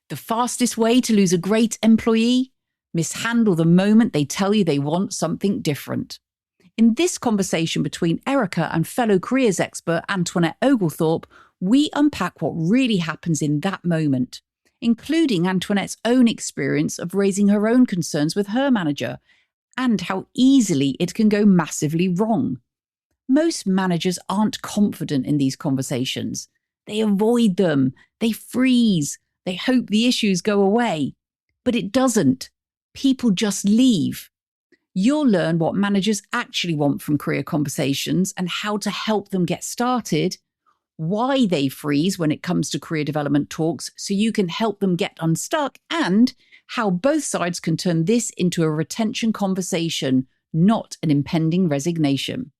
The fastest way to lose a great employee? Mishandle the moment they tell you they want something different. In this conversation between Erica and fellow careers expert Antoinette Oglethorpe, we unpack what really happens in that moment, including Antoinette's own experience of raising her own concerns with her manager and how easily it can go massively wrong. Most managers aren't confident in these conversations. They avoid them, they freeze, they hope the issues go away. But it doesn't. People just leave. You'll learn what managers actually want from career conversations and how to help them get started, why they freeze when it comes to career development talks so you can help them get unstuck, and how both sides can turn this into a retention conversation, not an impending resignation.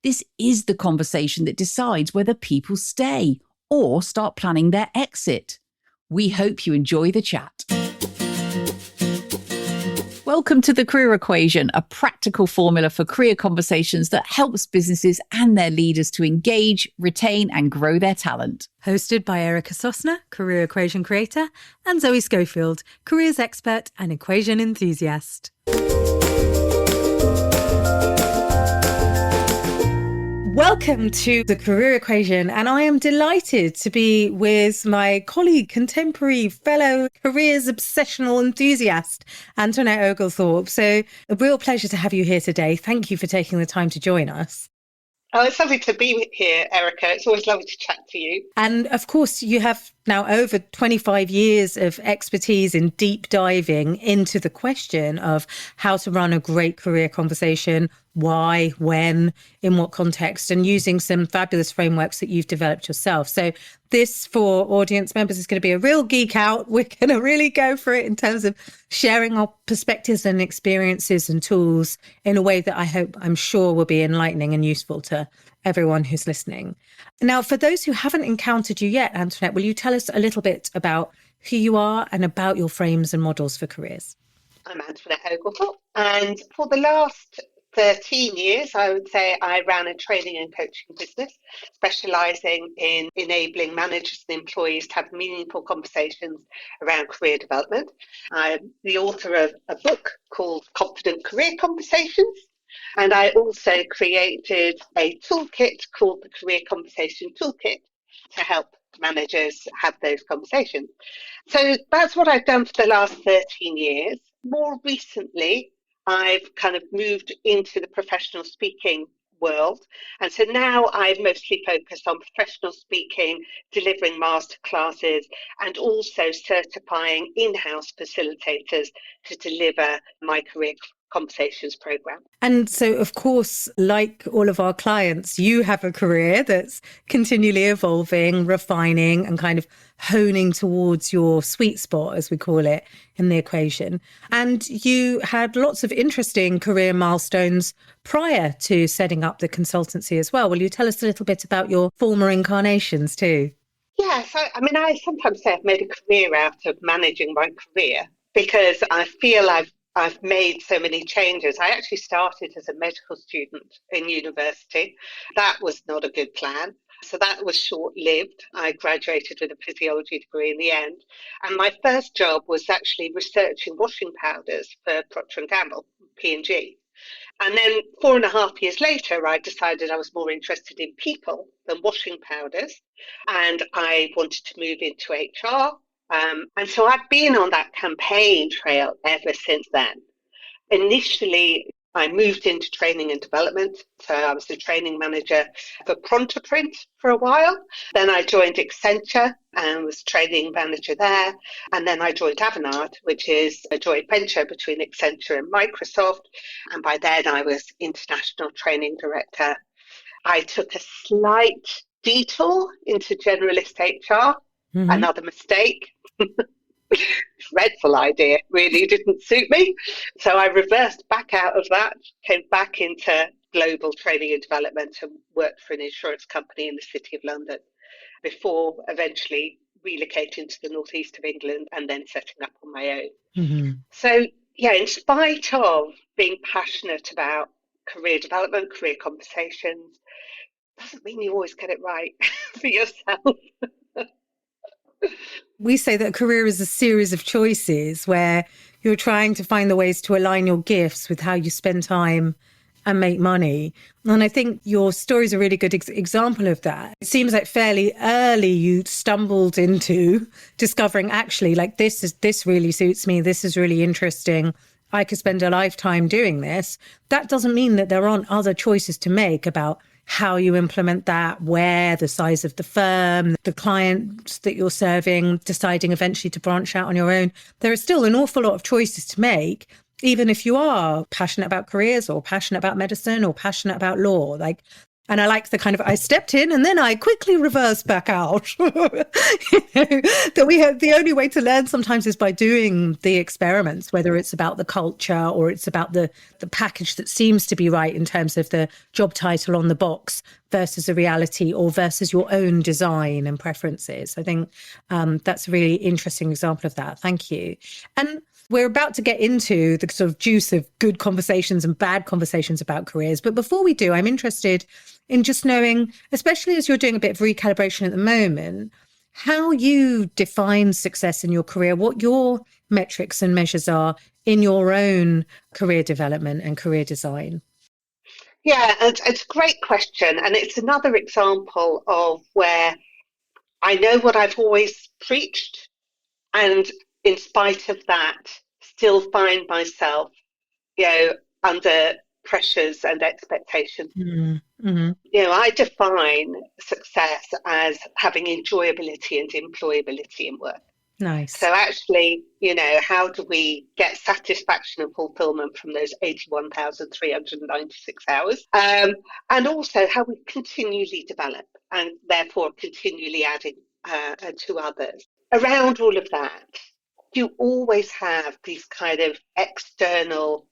This is the conversation that decides whether people stay or start planning their exit. We hope you enjoy the chat. Welcome to The Career Equation, a practical formula for career conversations that helps businesses and their leaders to engage, retain, and grow their talent. Hosted by Erica Sosner, Career Equation creator, and Zoe Schofield, careers expert and equation enthusiast. Welcome to The Career Equation, and I am delighted to be with my colleague, contemporary, fellow careers obsessional enthusiast, Antoinette Oglethorpe. So a real pleasure to have you here today. Thank you for taking the time to join us. Oh, it's lovely to be here, Erica. It's always lovely to chat to you. And of course, you have now over 25 years of expertise in deep diving into the question of how to run a great career conversation, why, when, in what context, and using some fabulous frameworks that you've developed yourself. So this, for audience members, is going to be a real geek out. We're going to really go for it in terms of sharing our perspectives and experiences and tools in a way that I'm sure will be enlightening and useful to everyone who's listening. Now, for those who haven't encountered you yet, Antoinette, will you tell us a little bit about who you are and about your frames and models for careers? I'm Antoinette Oglethorpe, and for the last 13 years, I would say I ran a training and coaching business, specialising in enabling managers and employees to have meaningful conversations around career development. I'm the author of a book called Confident Career Conversations, and I also created a toolkit called the Career Conversation Toolkit to help managers have those conversations. So that's what I've done for the last 13 years. More recently, I've kind of moved into the professional speaking world. And so now I mostly focus on professional speaking, delivering masterclasses, and also certifying in-house facilitators to deliver my career conversations program. And so, of course, like all of our clients, you have a career that's continually evolving, refining, and kind of honing towards your sweet spot, as we call it in the equation. And you had lots of interesting career milestones prior to setting up the consultancy as well. Will you tell us a little bit about your former incarnations too? Yes, I sometimes say I've made a career out of managing my career because I feel I've made so many changes. I actually started as a medical student in university. That was not a good plan. So that was short-lived. I graduated with a physiology degree in the end. And my first job was actually researching washing powders for Procter & Gamble, P&G. And then 4.5 years later, I decided I was more interested in people than washing powders. And I wanted to move into HR. And so I've been on that campaign trail ever since then. Initially, I moved into training and development. So I was the training manager for Prontoprint for a while. Then I joined Accenture and was training manager there. And then I joined Avanade, which is a joint venture between Accenture and Microsoft. And by then I was international training director. I took a slight detour into generalist HR, another mistake. Dreadful idea, really didn't suit me. So I reversed back out of that, came back into global training and development and worked for an insurance company in the City of London before eventually relocating to the northeast of England and then setting up on my own. So yeah, in spite of being passionate about career development, career conversations, doesn't mean you always get it right for yourself. We say that a career is a series of choices where you're trying to find the ways to align your gifts with how you spend time and make money. And I think your story is a really good example of that. It seems like fairly early you stumbled into discovering actually like this really suits me. This is really interesting. I could spend a lifetime doing this. That doesn't mean that there aren't other choices to make about how you implement that, where, the size of the firm, the clients that you're serving, deciding eventually to branch out on your own. There are still an awful lot of choices to make, even if you are passionate about careers or passionate about medicine or passionate about law. And I like the kind of, I stepped in and then I quickly reversed back out. That we have, the only way to learn sometimes is by doing the experiments, whether it's about the culture or it's about the package that seems to be right in terms of the job title on the box versus a reality or versus your own design and preferences. I think that's a really interesting example of that. Thank you. And we're about to get into the sort of juice of good conversations and bad conversations about careers. But before we do, I'm interested in just knowing, especially as you're doing a bit of recalibration at the moment, how you define success in your career, what your metrics and measures are in your own career development and career design. Yeah, it's a great question. And it's another example of where I know what I've always preached, and in spite of that, still find myself, under pressures and expectations. Mm-hmm. I define success as having enjoyability and employability in work. Nice. So actually, how do we get satisfaction and fulfillment from those 81,396 hours? And also how we continually develop and therefore continually adding to others. Around all of that, you always have these kind of external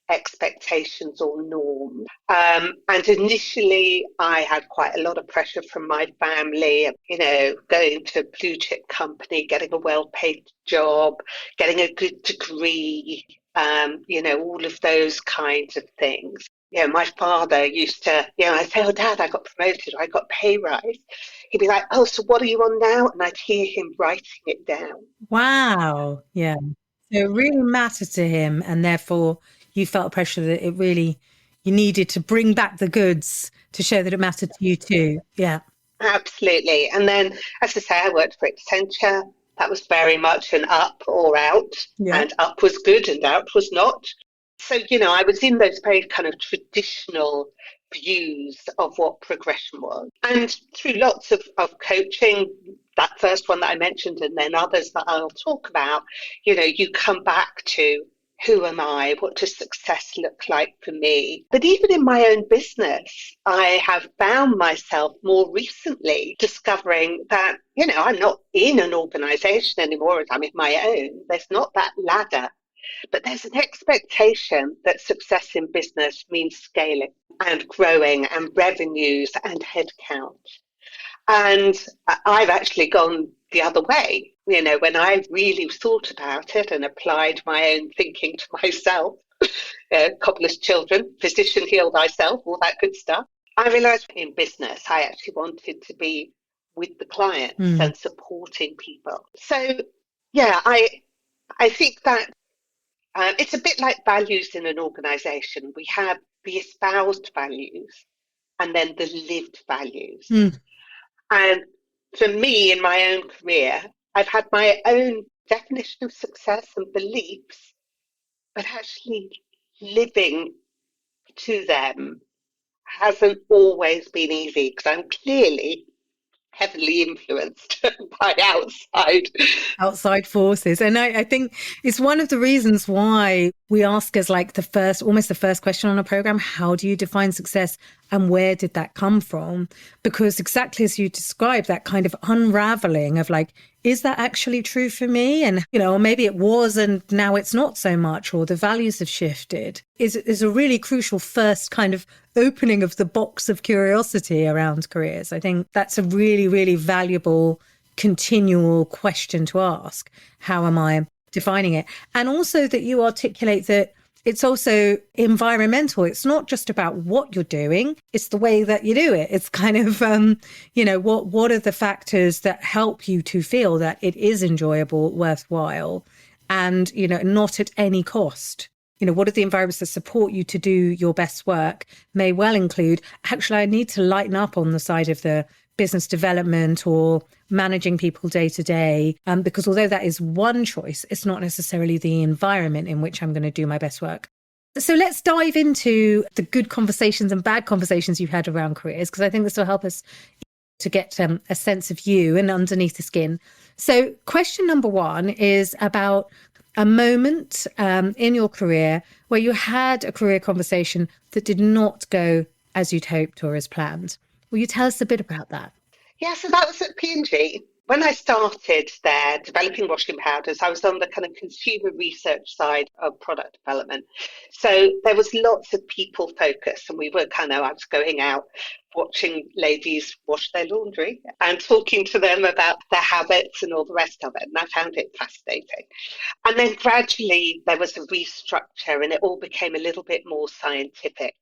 expectations or norms. And initially, I had quite a lot of pressure from my family, going to a blue chip company, getting a well-paid job, getting a good degree, all of those kinds of things. My father used to, I'd say, oh, Dad, I got promoted, or I got pay rise. He'd be like, oh, so what are you on now? And I'd hear him writing it down. Wow. Yeah. So it really mattered to him. And therefore, you felt pressure that you needed to bring back the goods to show that it mattered to you too. Yeah. Absolutely. And then, as I say, I worked for Accenture. That was very much an up or out. Yeah. And up was good and out was not. So, I was in those very kind of traditional views of what progression was. And through lots of coaching, that first one that I mentioned, and then others that I'll talk about, you come back to, who am I? What does success look like for me? But even in my own business, I have found myself more recently discovering that, I'm not in an organization anymore as I'm in my own. There's not that ladder. But there's an expectation that success in business means scaling and growing and revenues and headcount. And I've actually gone the other way. When I really thought about it and applied my own thinking to myself, cobblers children, physician heal thyself, all that good stuff, I realized in business, I actually wanted to be with the clients and supporting people. So, yeah, I think that it's a bit like values in an organization. We have the espoused values and then the lived values. And for me, in my own career, I've had my own definition of success and beliefs, but actually living to them hasn't always been easy because I'm clearly heavily influenced by outside forces. And I think it's one of the reasons why we ask as like almost the first question on a program, how do you define success and where did that come from? Because exactly as you described, that kind of unraveling of like, is that actually true for me? And, or maybe it was and now it's not so much, or the values have shifted, is a really crucial first kind of opening of the box of curiosity around careers. I think that's a really, really valuable continual question to ask. How am I defining it? And also that you articulate that it's also environmental. It's not just about what you're doing, it's the way that you do it. It's kind of, what are the factors that help you to feel that it is enjoyable, worthwhile, and, not at any cost. What are the environments that support you to do your best work may well include, actually, I need to lighten up on the side of the business development or managing people day to day, because although that is one choice, it's not necessarily the environment in which I'm going to do my best work. So let's dive into the good conversations and bad conversations you've had around careers, because I think this will help us to get a sense of you and underneath the skin. So question number one is about a moment in your career where you had a career conversation that did not go as you'd hoped or as planned. Will you tell us a bit about that? Yeah, so that was at P&G. When I started there developing washing powders, I was on the kind of consumer research side of product development. So there was lots of people focus, and I was going out watching ladies wash their laundry and talking to them about their habits and all the rest of it. And I found it fascinating. And then gradually there was a restructure and it all became a little bit more scientific.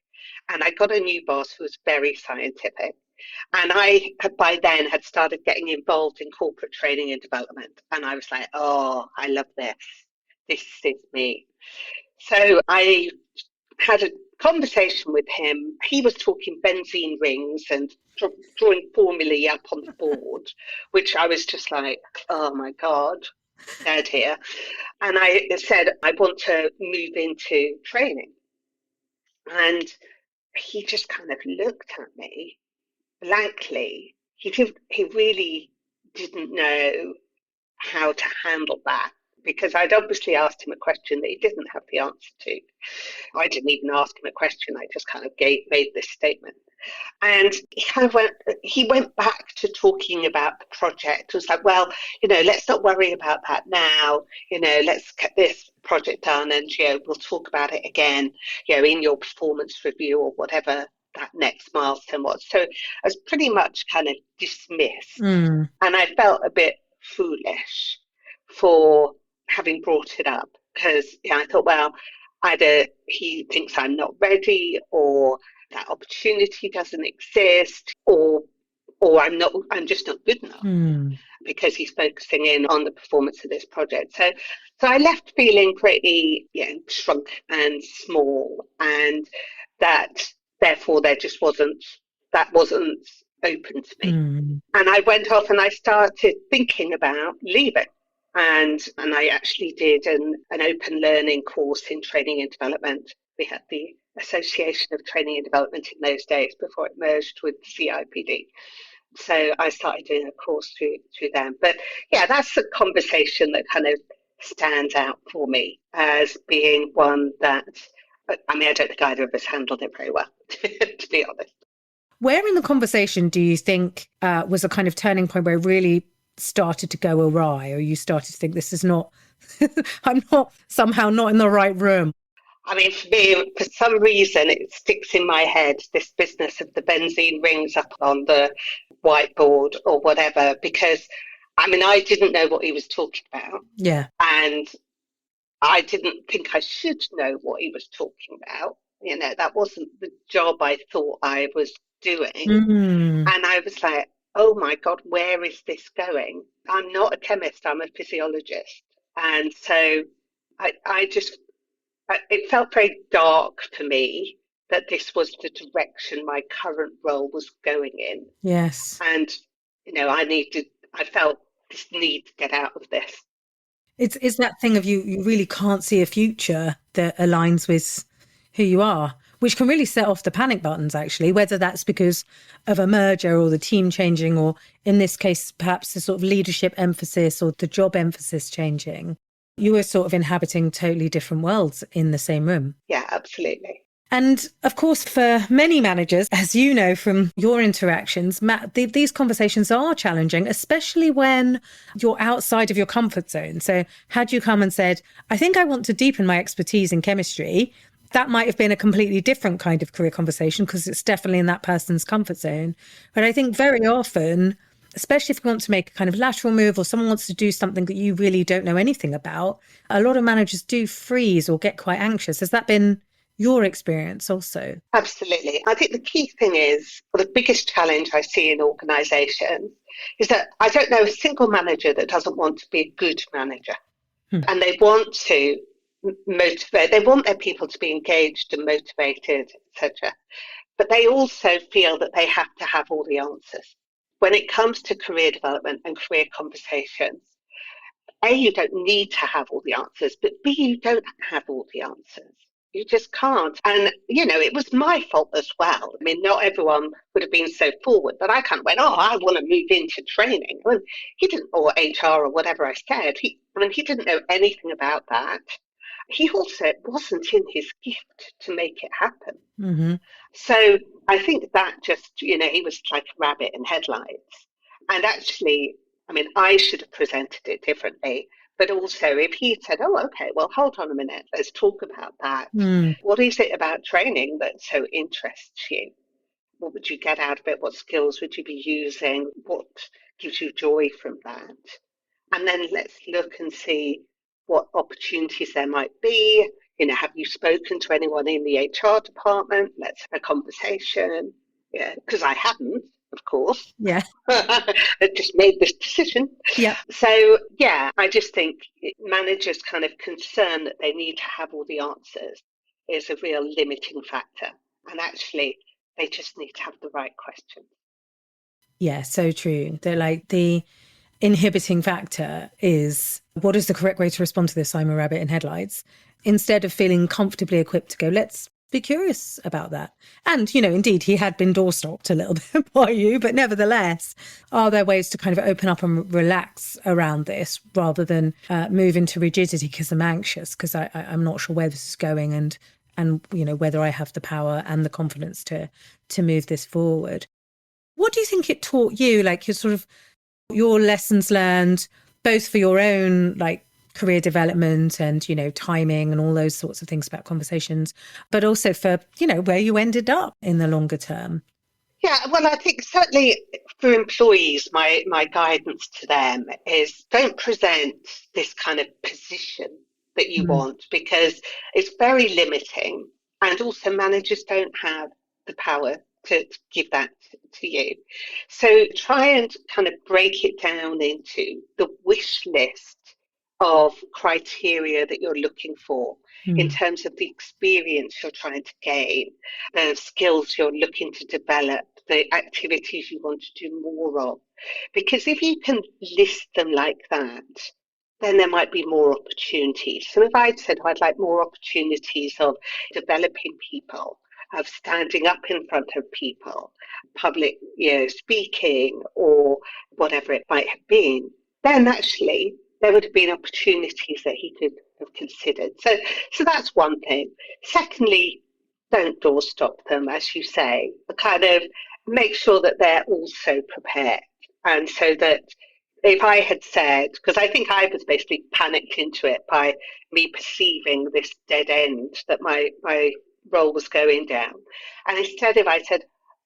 And I got a new boss who was very scientific. And I, by then, had started getting involved in corporate training and development. And I was like, oh, I love this. This is me. So I had a conversation with him. He was talking benzene rings and drawing formulae up on the board, which I was just like, oh my God, dead here. And I said, I want to move into training. And he just kind of looked at me blankly. He really didn't know how to handle that, because I'd obviously asked him a question that he didn't have the answer to. I didn't even ask him a question. I just kind of made this statement. And he went back to talking about the project. It was like, well, let's not worry about that now. Let's get this project done, and we'll talk about it again, in your performance review or whatever that next milestone was. So I was pretty much kind of dismissed. And I felt a bit foolish for having brought it up, because I thought, well, either he thinks I'm not ready, or that opportunity doesn't exist, or I'm just not good enough, because he's focusing in on the performance of this project. So I left feeling pretty shrunk and small, and that therefore that wasn't open to me. And I went off and I started thinking about leaving. And I actually did an open learning course in training and development. We had the Association of Training and Development in those days before it merged with CIPD. So I started doing a course through them. But yeah, that's a conversation that kind of stands out for me as being one that, I don't think either of us handled it very well, to be honest. Where in the conversation do you think was a kind of turning point where it really started to go awry, or you started to think this is not, I'm somehow not in the right room? For me, for some reason, it sticks in my head, this business of the benzene rings up on the whiteboard or whatever, because, I didn't know what he was talking about. Yeah. And I didn't think I should know what he was talking about. That wasn't the job I thought I was doing. And I was like, oh my God, where is this going? I'm not a chemist, I'm a physiologist. And so it felt very dark for me that this was the direction my current role was going in. Yes. And, I felt this need to get out of this. It's that thing of you really can't see a future that aligns with who you are, which can really set off the panic buttons, actually, whether that's because of a merger or the team changing, or in this case, perhaps the sort of leadership emphasis or the job emphasis changing. You were sort of inhabiting totally different worlds in the same room. Yeah, absolutely. And of course, for many managers, as you know from your interactions, Matt, these conversations are challenging, especially when you're outside of your comfort zone. So had you come and said, I think I want to deepen my expertise in chemistry, that might have been a completely different kind of career conversation, because it's definitely in that person's comfort zone. But I think very often especially if you want to make a kind of lateral move or someone wants to do something that you really don't know anything about, a lot of managers do freeze or get quite anxious. Has that been your experience also? Absolutely. I think the key thing is, or the biggest challenge I see in organisations, is that I don't know a single manager that doesn't want to be a good manager. And they want to motivate, they want their people to be engaged and motivated, etc. But they also feel that they have to have all the answers. When it comes to career development and career conversations, A, you don't need to have all the answers, but B, you don't have all the answers. You just can't. And, it was my fault as well. I mean, not everyone would have been so forward, but I kind of went, I want to move into training. And he didn't, or HR or whatever I said. He didn't know anything about that. He also, it wasn't in his gift to make it happen. Mm-hmm. So I think that just, he was like a rabbit in headlights. And actually, I should have presented it differently. But also, if he said, okay, well, hold on a minute, let's talk about that. What is it about training that so interests you? What would you get out of it? What skills would you be using? What gives you joy from that? And then let's look and see what opportunities there might be. Have you spoken to anyone in the HR department? Let's have a conversation. Yeah, because I hadn't, of course. Yeah. I just made this decision. Yeah. So, I just think managers' kind of concern that they need to have all the answers is a real limiting factor. And actually, they just need to have the right questions. Yeah, so true. They're like the inhibiting factor is, what is the correct way to respond to this? I'm a rabbit in headlights. Instead of feeling comfortably equipped to go, let's be curious about that. And, indeed, he had been doorstopped a little bit by you, but nevertheless, are there ways to kind of open up and relax around this rather than move into rigidity because I'm anxious, because I'm not sure where this is going and whether I have the power and the confidence to move this forward. What do you think it taught you, like your lessons learned, both for your own career development and, timing and all those sorts of things about conversations, but also for, where you ended up in the longer term? Yeah, well, I think certainly for employees, my guidance to them is don't present this kind of position that you want, because it's very limiting. And also managers don't have the power to give that to you. So try and kind of break it down into the wish list of criteria that you're looking for in terms of the experience you're trying to gain, the skills you're looking to develop, the activities you want to do more of. Because if you can list them like that, then there might be more opportunities. So if I'd said, I'd like more opportunities of developing people, of standing up in front of people, public speaking, or whatever it might have been, then actually there would have been opportunities that he could have considered. So that's one thing. Secondly, don't doorstop them, as you say. Kind of make sure that they're also prepared. And so that if I had said, because I think I was basically panicked into it by me perceiving this dead end that my role was going down. And instead, if I said,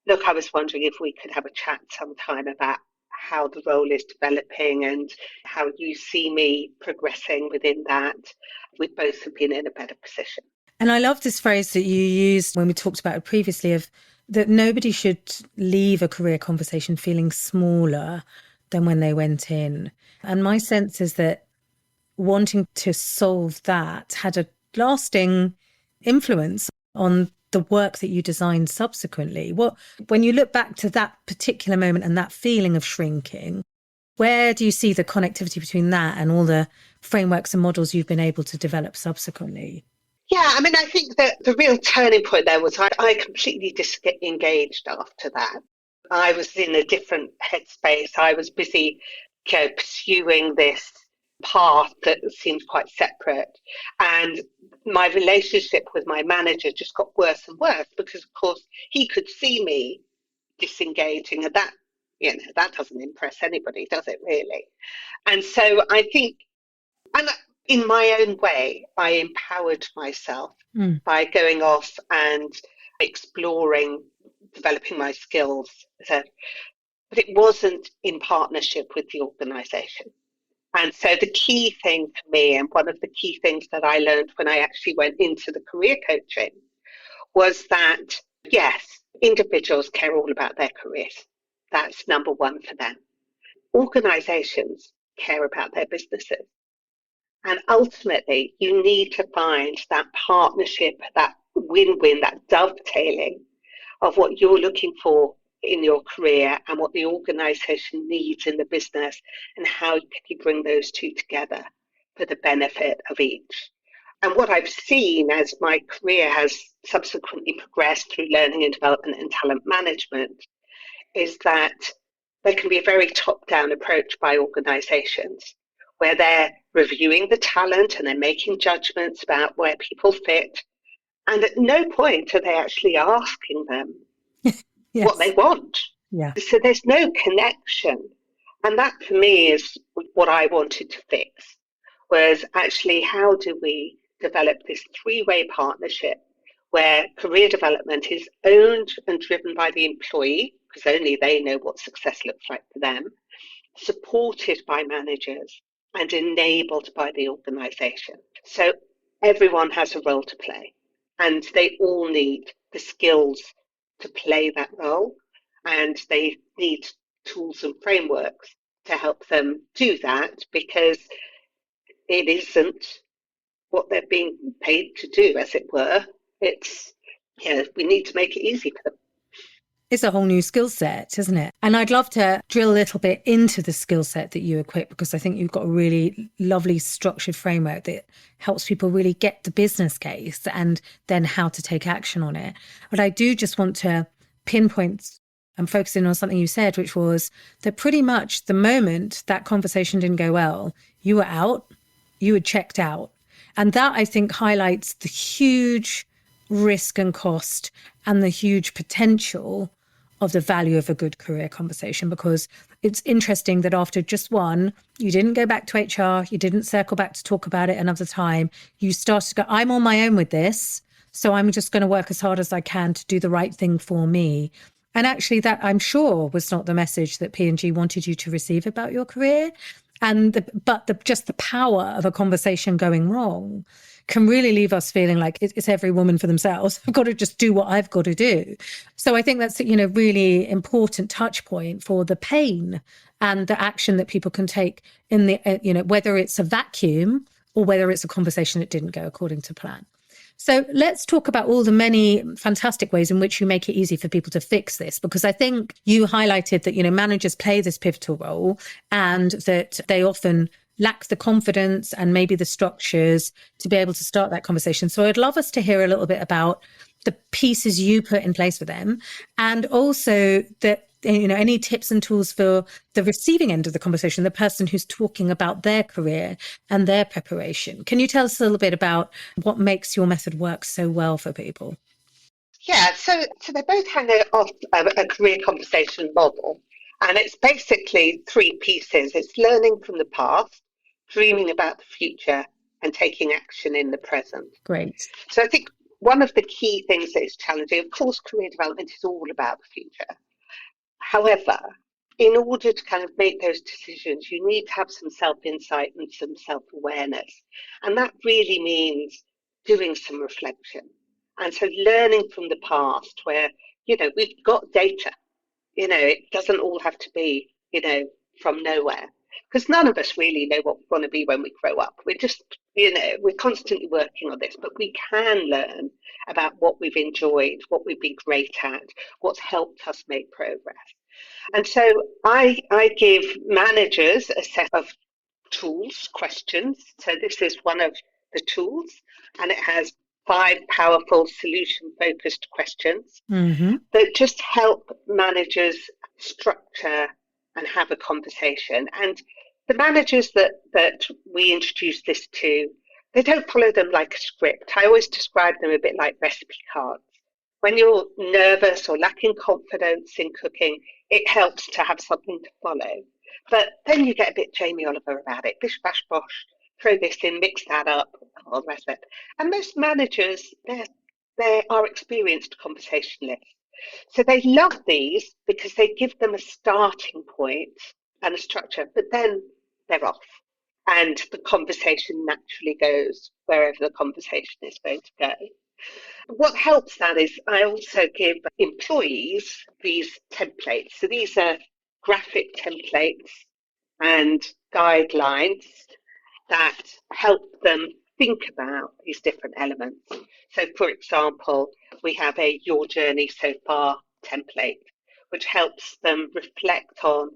look, I was wondering if we could have a chat sometime about how the role is developing and how you see me progressing within that, we both have been in a better position. And I love this phrase that you used when we talked about it previously, of that nobody should leave a career conversation feeling smaller than when they went in. And my sense is that wanting to solve that had a lasting influence on the work that you designed subsequently. When you look back to that particular moment and that feeling of shrinking, where do you see the connectivity between that and all the frameworks and models you've been able to develop subsequently? Yeah, I think that the real turning point there was I completely disengaged after that. I was in a different headspace. I was busy pursuing this path that seemed quite separate. And my relationship with my manager just got worse and worse because, of course, he could see me disengaging, and that doesn't impress anybody, does it really? And so I think, and in my own way, I empowered myself by going off and exploring, developing my skills. So but it wasn't in partnership with the organisation. And so the key thing for me, and one of the key things that I learned when I actually went into the career coaching, was that, yes, individuals care all about their careers. That's number one for them. Organisations care about their businesses. And ultimately, you need to find that partnership, that win-win, that dovetailing of what you're looking for in your career and what the organisation needs in the business, and how can you bring those two together for the benefit of each. And what I've seen as my career has subsequently progressed through learning and development and talent management is that there can be a very top-down approach by organisations where they're reviewing the talent and they're making judgments about where people fit. And at no point are they actually asking them Yes. what they want. Yeah. So there's no connection. And that for me is what I wanted to fix, was actually how do we develop this three-way partnership where career development is owned and driven by the employee, because only they know what success looks like for them, supported by managers, and enabled by the organisation. So everyone has a role to play, and they all need the skills to play that role, and they need tools and frameworks to help them do that, because it isn't what they're being paid to do, as it were. It's, we need to make it easy for them. It's a whole new skill set, isn't it? And I'd love to drill a little bit into the skill set that you equip, because I think you've got a really lovely structured framework that helps people really get the business case and then how to take action on it. But I do just want to pinpoint and focus in on something you said, which was that pretty much the moment that conversation didn't go well, you were out, you had checked out. And that, I think, highlights the huge risk and cost and the huge potential of the value of a good career conversation, because it's interesting that after just one, you didn't go back to HR, you didn't circle back to talk about it another time. You started to go, I'm on my own with this, so I'm just going to work as hard as I can to do the right thing for me. And actually that, I'm sure, was not the message that P&G wanted you to receive about your career. And just the power of a conversation going wrong can really leave us feeling like it's every woman for themselves. I've got to just do what I've got to do. So I think that's, really important touch point for the pain and the action that people can take in the, whether it's a vacuum or whether it's a conversation that didn't go according to plan. So let's talk about all the many fantastic ways in which you make it easy for people to fix this, because I think you highlighted that, managers play this pivotal role and that they often lack the confidence and maybe the structures to be able to start that conversation. So I'd love us to hear a little bit about the pieces you put in place for them, and also that, any tips and tools for the receiving end of the conversation, the person who's talking about their career and their preparation. Can you tell us a little bit about what makes your method work so well for people? Yeah, so they both hang off a career conversation model, and it's basically three pieces. It's learning from the past, dreaming about the future, and taking action in the present. Great. So I think one of the key things that is challenging, of course, career development is all about the future. However, in order to kind of make those decisions, you need to have some self-insight and some self-awareness. And that really means doing some reflection. And so learning from the past where, we've got data, it doesn't all have to be, from nowhere. Because none of us really know what we want to be when we grow up. We're just, we're constantly working on this, but we can learn about what we've enjoyed, what we've been great at, what's helped us make progress. And so I give managers a set of tools, questions. So this is one of the tools, and it has 5 powerful solution-focused questions that just help managers structure and have a conversation. And the managers that we introduce this to, they don't follow them like a script. I always describe them a bit like recipe cards. When you're nervous or lacking confidence in cooking, it helps to have something to follow. But then you get a bit Jamie Oliver about it. Bish, bash, bosh, throw this in, mix that up, all the rest of it. And most managers, they are experienced conversationalists. So they love these because they give them a starting point and a structure, but then they're off. And the conversation naturally goes wherever the conversation is going to go. What helps that is I also give employees these templates. So these are graphic templates and guidelines that help them think about these different elements. So, for example, we have a Your Journey So Far template, which helps them reflect on,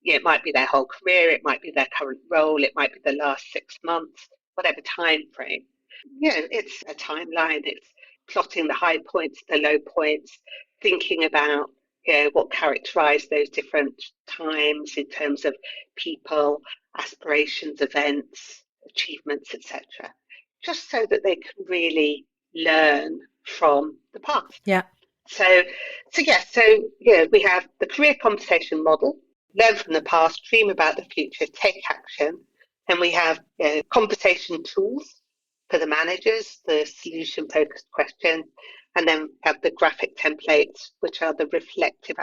it might be their whole career, it might be their current role, it might be the last 6 months, whatever time frame. It's a timeline, it's plotting the high points, the low points, thinking about what characterize those different times in terms of people, aspirations, events, achievements, etc., just so that they can really learn from the past. Yeah. So we have the career conversation model, learn from the past, dream about the future, take action. And we have conversation tools for the managers, the solution focused questions, and then have the graphic templates, which are the reflective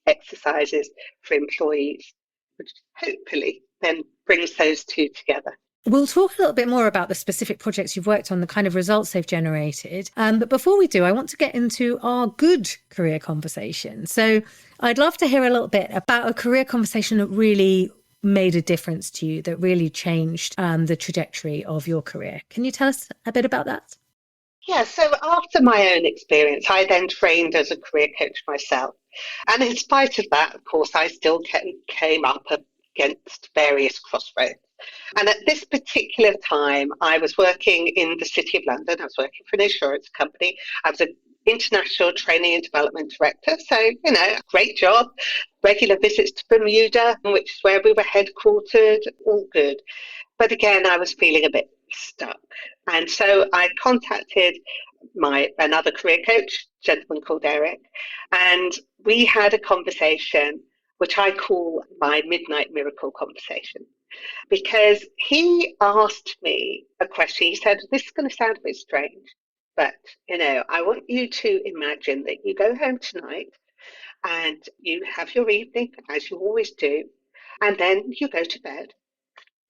exercises for employees, which hopefully then brings those two together. We'll talk a little bit more about the specific projects you've worked on, the kind of results they've generated. But before we do, I want to get into our good career conversation. So I'd love to hear a little bit about a career conversation that really made a difference to you, that really changed the trajectory of your career. Can you tell us a bit about that? Yeah, so after my own experience, I then trained as a career coach myself. And in spite of that, of course, I still came up against various crossroads. And at this particular time, I was working in the City of London. I was working for an insurance company. I was an international training and development director. So, great job. Regular visits to Bermuda, which is where we were headquartered, all good. But again, I was feeling a bit stuck. And so I contacted another career coach, a gentleman called Eric, and we had a conversation, which I call my midnight miracle conversation, because he asked me a question. He said, this is going to sound a bit strange, but, I want you to imagine that you go home tonight and you have your evening, as you always do, and then you go to bed.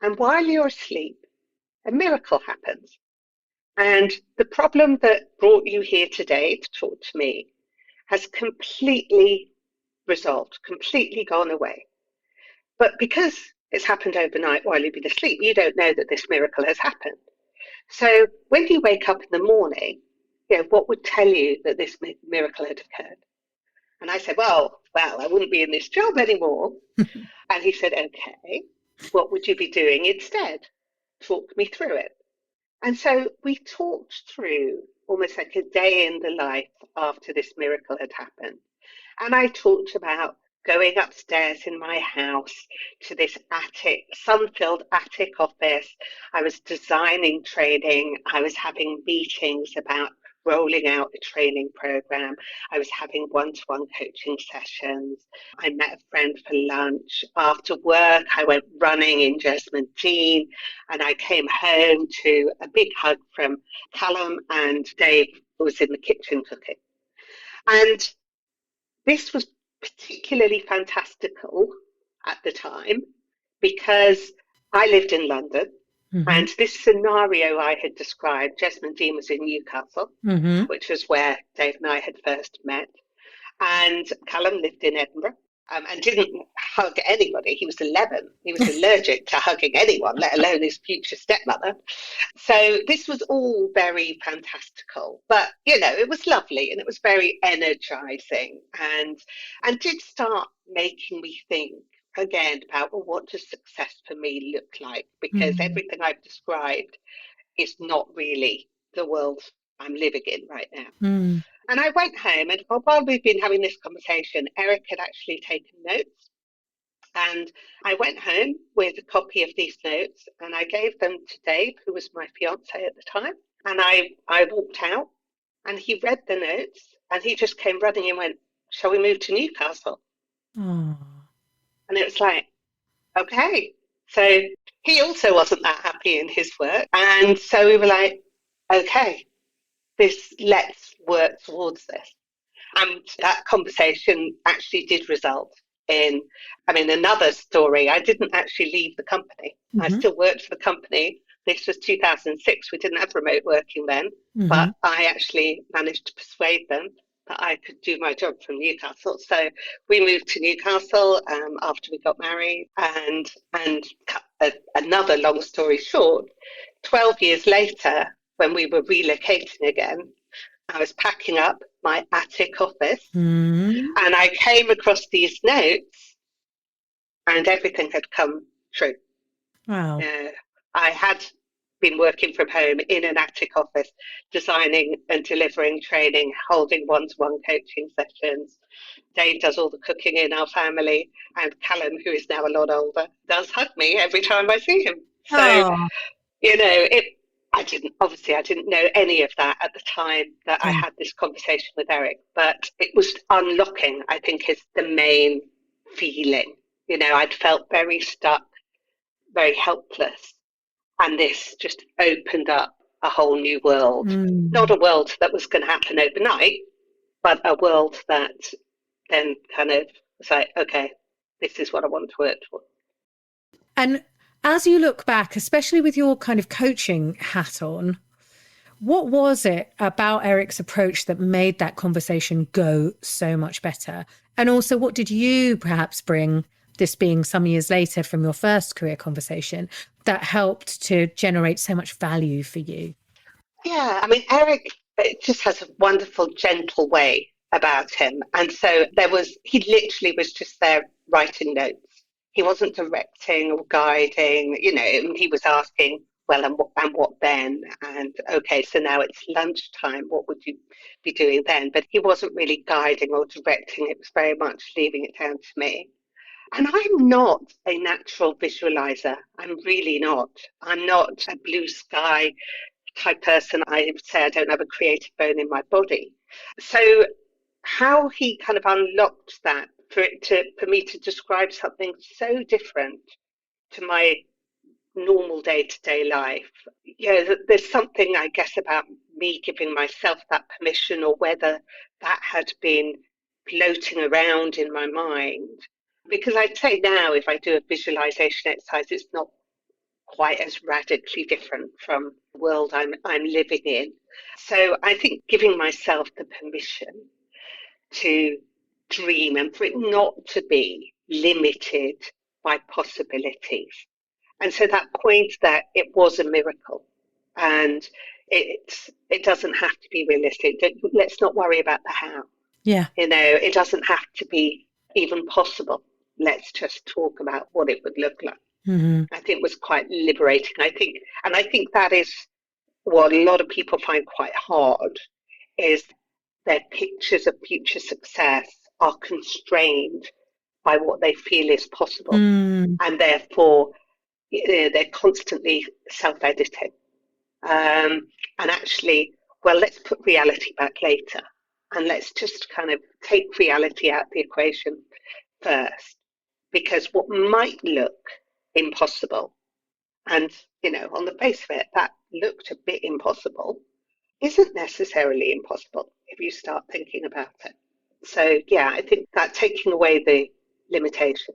And while you're asleep, a miracle happens. And the problem that brought you here today to talk to me has completely resolved, completely gone away. But because it's happened overnight while you've been asleep, you don't know that this miracle has happened. So when you wake up in the morning, what would tell you that this miracle had occurred? And I said, well, I wouldn't be in this job anymore. And he said, okay, what would you be doing instead? Talk me through it. And so we talked through almost like a day in the life after this miracle had happened. And I talked about going upstairs in my house to this attic, sun-filled attic office. I was designing training. I was having meetings about rolling out the training program. I was having one-to-one coaching sessions. I met a friend for lunch. After work, I went running in Jesmond Dean, and I came home to a big hug from Callum, and Dave was in the kitchen cooking. And this was particularly fantastical at the time because I lived in London. Mm-hmm. And this scenario I had described, Jesmond Dean was in Newcastle, mm-hmm. which was where Dave and I had first met. And Callum lived in Edinburgh and didn't hug anybody. He was 11. He was allergic to hugging anyone, let alone his future stepmother. So this was all very fantastical. But, it was lovely and it was very energizing and did start making me think again about, what does success for me look like? Because everything I've described is not really the world I'm living in right now. And I went home, and while we've been having this conversation, Eric had actually taken notes. And I went home with a copy of these notes and I gave them to Dave, who was my fiance at the time. And I walked out and he read the notes and he just came running and went, shall we move to Newcastle? Aww. And it was like, okay. So he also wasn't that happy in his work. And so we were like, okay, let's work towards this. And that conversation actually did result in, another story. I didn't actually leave the company. I still worked for the company. This was 2006. We didn't have remote working then, but I actually managed to persuade them that I could do my job from Newcastle. So we moved to Newcastle after we got married. And another long story short, 12 years later, when we were relocating again, I was packing up my attic office and I came across these notes and everything had come true. Wow. I had been working from home in an attic office, designing and delivering training, holding one-to-one coaching sessions. Dave does all the cooking in our family, and Callum, who is now a lot older, does hug me every time I see him. So, I didn't know any of that at the time that I had this conversation with Eric, but it was unlocking, I think, is the main feeling. I'd felt very stuck, very helpless, and this just opened up a whole new world. Not a world that was going to happen overnight, but a world that then kind of was like, okay, this is what I want to work for. And as you look back, especially with your kind of coaching hat on, what was it about Eric's approach that made that conversation go so much better? And also, what did you perhaps bring, this being some years later from your first career conversation, that helped to generate so much value for you? Yeah, Eric just has a wonderful, gentle way about him. And so he literally was just there writing notes. He wasn't directing or guiding, he was asking, well, and what then? And okay, so now it's lunchtime. What would you be doing then? But he wasn't really guiding or directing. It was very much leaving it down to me. And I'm not a natural visualizer. I'm really not. I'm not a blue sky type person. I would say I don't have a creative bone in my body. So how he kind of unlocked that for me to describe something so different to my normal day-to-day life. There's something, I guess, about me giving myself that permission, or whether that had been floating around in my mind. Because I'd say now, if I do a visualization exercise, it's not quite as radically different from the world I'm living in. So I think giving myself the permission to dream and for it not to be limited by possibilities. And so that point that it was a miracle, and it doesn't have to be realistic. Let's not worry about the how. Yeah. It doesn't have to be even possible. Let's just talk about what it would look like. I think was quite liberating. I think that is what a lot of people find quite hard, is their pictures of future success are constrained by what they feel is possible. And therefore, they're constantly self-editing. And actually, well, let's put reality back later. And let's just kind of take reality out of the equation first. Because what might look impossible, and, on the face of it, that looked a bit impossible, isn't necessarily impossible if you start thinking about it. So, yeah, I think that taking away the limitation.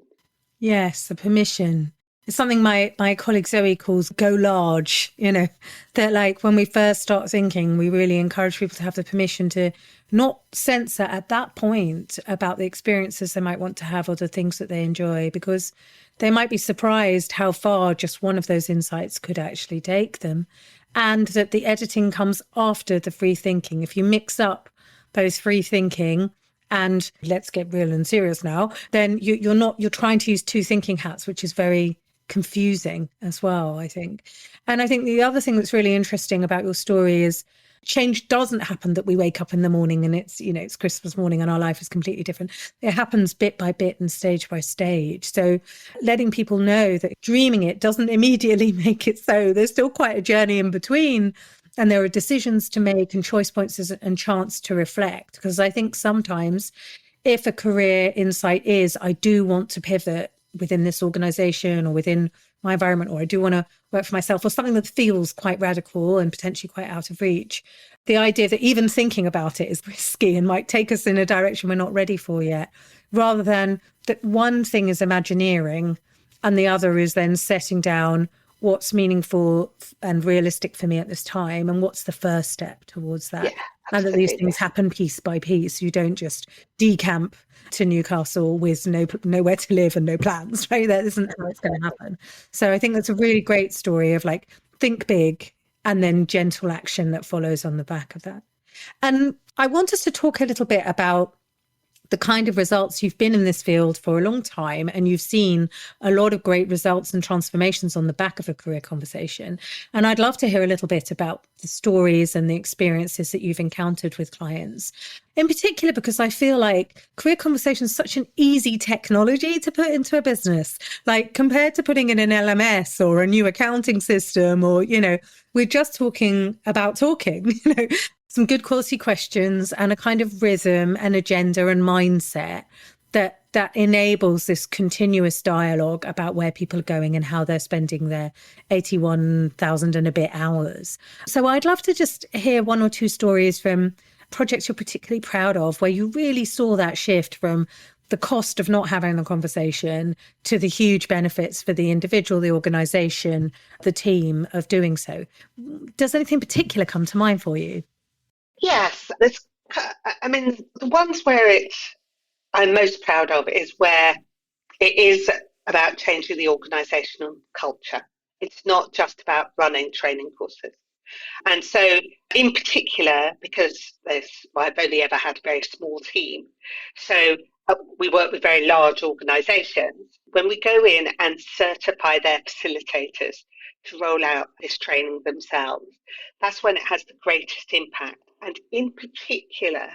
Yes, the permission. It's something my colleague Zoe calls go large, that like when we first start thinking, we really encourage people to have the permission to not censor at that point about the experiences they might want to have or the things that they enjoy, because they might be surprised how far just one of those insights could actually take them. And that the editing comes after the free thinking. If you mix up both free thinking and let's get real and serious now, then you're trying to use two thinking hats, which is very confusing as well, I think. And I think the other thing that's really interesting about your story is change doesn't happen that we wake up in the morning and it's Christmas morning and our life is completely different. It happens bit by bit and stage by stage. So letting people know that dreaming it doesn't immediately make it so. There's still quite a journey in between. And there are decisions to make and choice points and chance to reflect. Because I think sometimes if a career insight is, I do want to pivot within this organization or within my environment, or I do want to work for myself, or something that feels quite radical and potentially quite out of reach, the idea that even thinking about it is risky and might take us in a direction we're not ready for yet, rather than that one thing is Imagineering and the other is then setting down what's meaningful and realistic for me at this time and what's the first step towards that. Yeah, and that these absolutely. things happen piece by piece. You don't just decamp to Newcastle with nowhere to live and no plans, right? That isn't how it's going to happen. So I think that's a really great story of like, think big and then gentle action that follows on the back of that. And I want us to talk a little bit about the kind of results. You've been in this field for a long time and you've seen a lot of great results and transformations on the back of a career conversation. And I'd love to hear a little bit about the stories and the experiences that you've encountered with clients. In particular, because I feel like career conversation is such an easy technology to put into a business, like compared to putting in an LMS or a new accounting system, or, we're just talking about talking, some good quality questions and a kind of rhythm and agenda and mindset that enables this continuous dialogue about where people are going and how they're spending their 81,000 and a bit hours. So I'd love to just hear one or two stories from projects you're particularly proud of, where you really saw that shift from the cost of not having the conversation to the huge benefits for the individual, the organization, the team of doing so. Does anything particular come to mind for you? Yes, the ones where I'm most proud of is where it is about changing the organisational culture. It's not just about running training courses. And so, in particular, because I've only ever had a very small team, so we work with very large organisations. When we go in and certify their facilitators to roll out this training themselves, that's when it has the greatest impact. And in particular,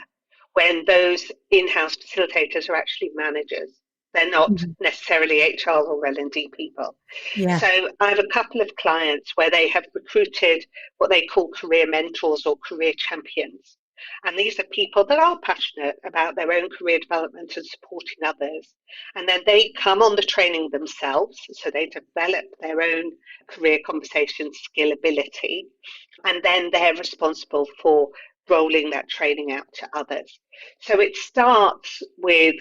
when those in-house facilitators are actually managers. They're not necessarily HR or L&D people. Yeah. So I have a couple of clients where they have recruited what they call career mentors or career champions. And these are people that are passionate about their own career development and supporting others. And then they come on the training themselves. So they develop their own career conversation skill ability. And then they're responsible for rolling that training out to others. So it starts with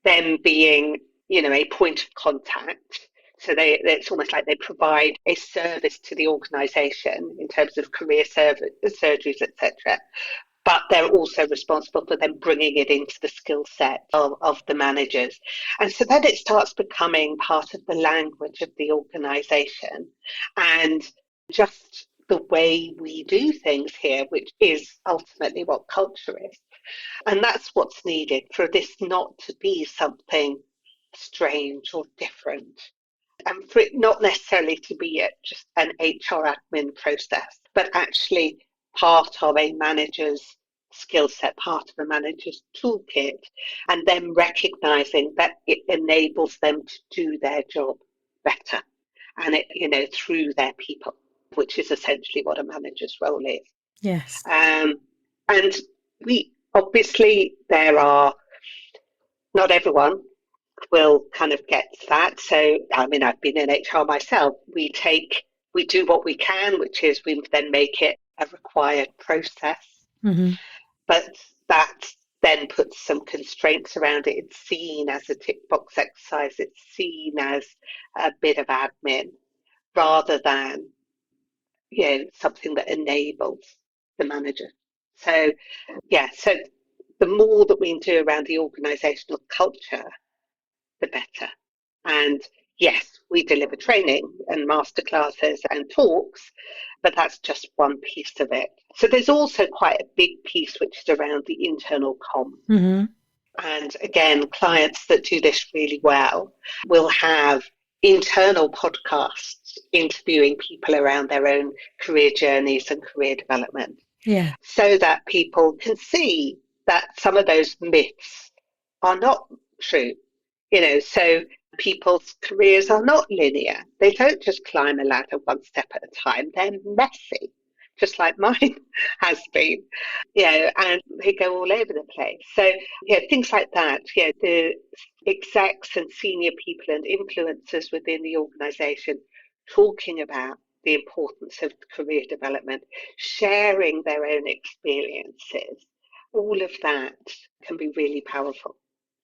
them being, a point of contact. So it's almost like they provide a service to the organisation in terms of career surgeries, etc. But they're also responsible for them bringing it into the skill set of the managers. And so then it starts becoming part of the language of the organisation and just the way we do things here, which is ultimately what culture is. And that's what's needed for this not to be something strange or different, and for it not necessarily to be just an HR admin process, but actually part of a manager's skill set, part of a manager's toolkit, and then recognizing that it enables them to do their job better and through their people, which is essentially what a manager's role is. Yes. And we obviously, not everyone will kind of get that. So, I've been in HR myself. We do what we can, which is we then make it a required process. Mm-hmm. But that then puts some constraints around it. It's seen as a tick box exercise. It's seen as a bit of admin rather than, something that enables the manager. So, so the more that we do around the organisational culture, the better. And yes, we deliver training and masterclasses and talks, but that's just one piece of it. So there's also quite a big piece which is around the internal comm. Mm-hmm. And again, clients that do this really well will have internal podcasts interviewing people around their own career journeys and career development. Yeah. So that people can see that some of those myths are not true. So people's careers are not linear. They don't just climb a ladder one step at a time. They're messy, just like mine has been, and they go all over the place. So, things like that, the execs and senior people and influencers within the organisation talking about the importance of career development, sharing their own experiences, all of that can be really powerful.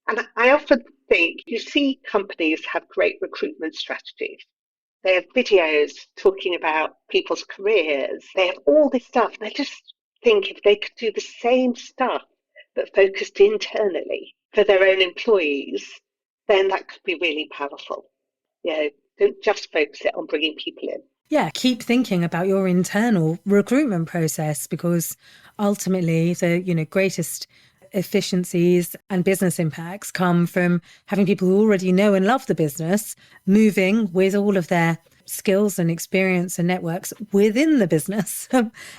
And I often think you see companies have great recruitment strategies. They have videos talking about people's careers. They have all this stuff. And I just think if they could do the same stuff, but focused internally for their own employees, then that could be really powerful. Don't just focus it on bringing people in. Yeah, keep thinking about your internal recruitment process, because ultimately the greatest efficiencies and business impacts come from having people who already know and love the business moving with all of their skills and experience and networks within the business.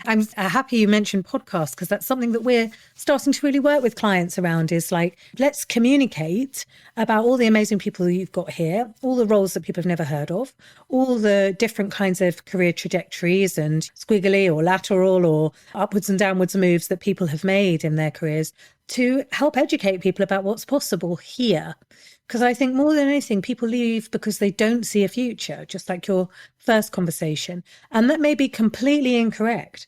I'm happy you mentioned podcasts, because that's something that we're starting to really work with clients around, is like, let's communicate about all the amazing people you've got here, all the roles that people have never heard of, all the different kinds of career trajectories and squiggly or lateral or upwards and downwards moves that people have made in their careers, to help educate people about what's possible here. Because I think more than anything, people leave because they don't see a future, just like your first conversation. And that may be completely incorrect.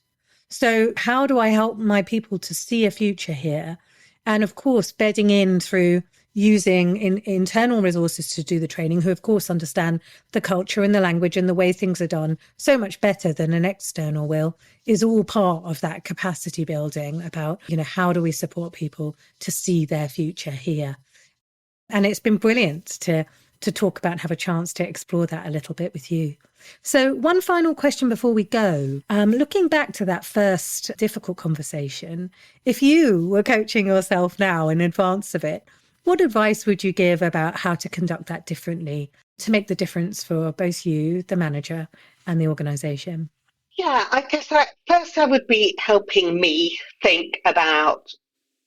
So how do I help my people to see a future here? And of course, bedding in through using internal resources to do the training, who of course understand the culture and the language and the way things are done so much better than an external will, is all part of that capacity building about, how do we support people to see their future here? And it's been brilliant to talk about and have a chance to explore that a little bit with you. So one final question before we go. Looking back to that first difficult conversation, if you were coaching yourself now in advance of it, what advice would you give about how to conduct that differently to make the difference for both you, the manager, and the organisation? Yeah, I guess first I would be helping me think about,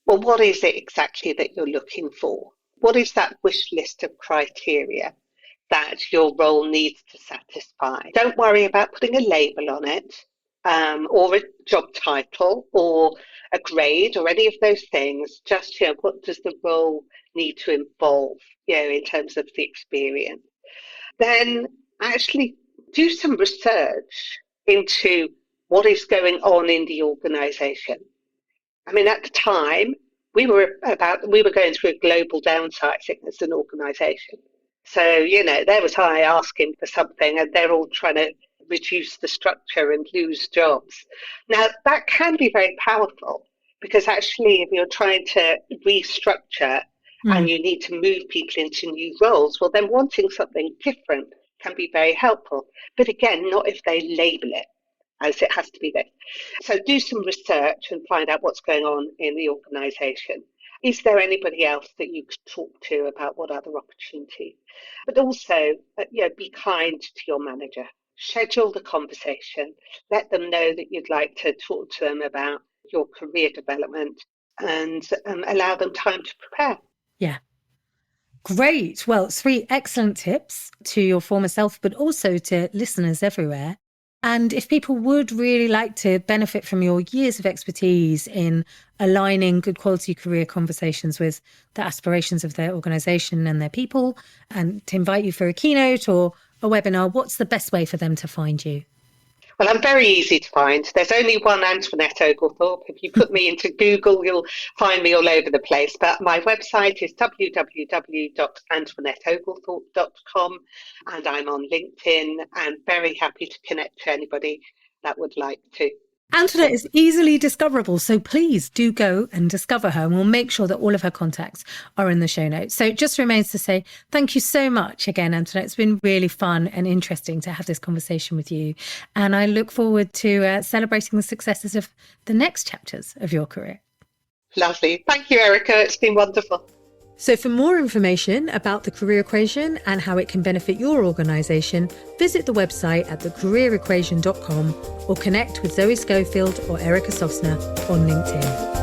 well, what is it exactly that you're looking for? What is that wish list of criteria that your role needs to satisfy? Don't worry about putting a label on it, or a job title or a grade or any of those things. Just, what does the role need to involve, in terms of the experience? Then actually do some research into what is going on in the organisation. I mean, at the time, we were going through a global downsizing as an organisation. So, there was I asking for something, and they're all trying to reduce the structure and lose jobs. Now, that can be very powerful, because actually, if you're trying to restructure and you need to move people into new roles, well, then wanting something different can be very helpful. But again, not if they label it as it has to be there. So do some research and find out what's going on in the organisation. Is there anybody else that you could talk to about what other opportunities? But also, be kind to your manager. Schedule the conversation. Let them know that you'd like to talk to them about your career development, and allow them time to prepare. Yeah. Great. Well, 3 excellent tips to your former self, but also to listeners everywhere. And if people would really like to benefit from your years of expertise in aligning good quality career conversations with the aspirations of their organisation and their people, and to invite you for a keynote or a webinar, what's the best way for them to find you? Well, I'm very easy to find. There's only one Antoinette Oglethorpe. If you put me into Google, you'll find me all over the place. But my website is www.antoinetteoglethorpe.com, and I'm on LinkedIn, and very happy to connect to anybody that would like to. Antoinette is easily discoverable, so please do go and discover her, and we'll make sure that all of her contacts are in the show notes. So it just remains to say thank you so much again, Antoinette. It's been really fun and interesting to have this conversation with you, and I look forward to celebrating the successes of the next chapters of your career. Lovely. Thank you, Erica. It's been wonderful. So for more information about the Career Equation and how it can benefit your organisation, visit the website at thecareerequation.com or connect with Zoe Schofield or Erica Sosner on LinkedIn.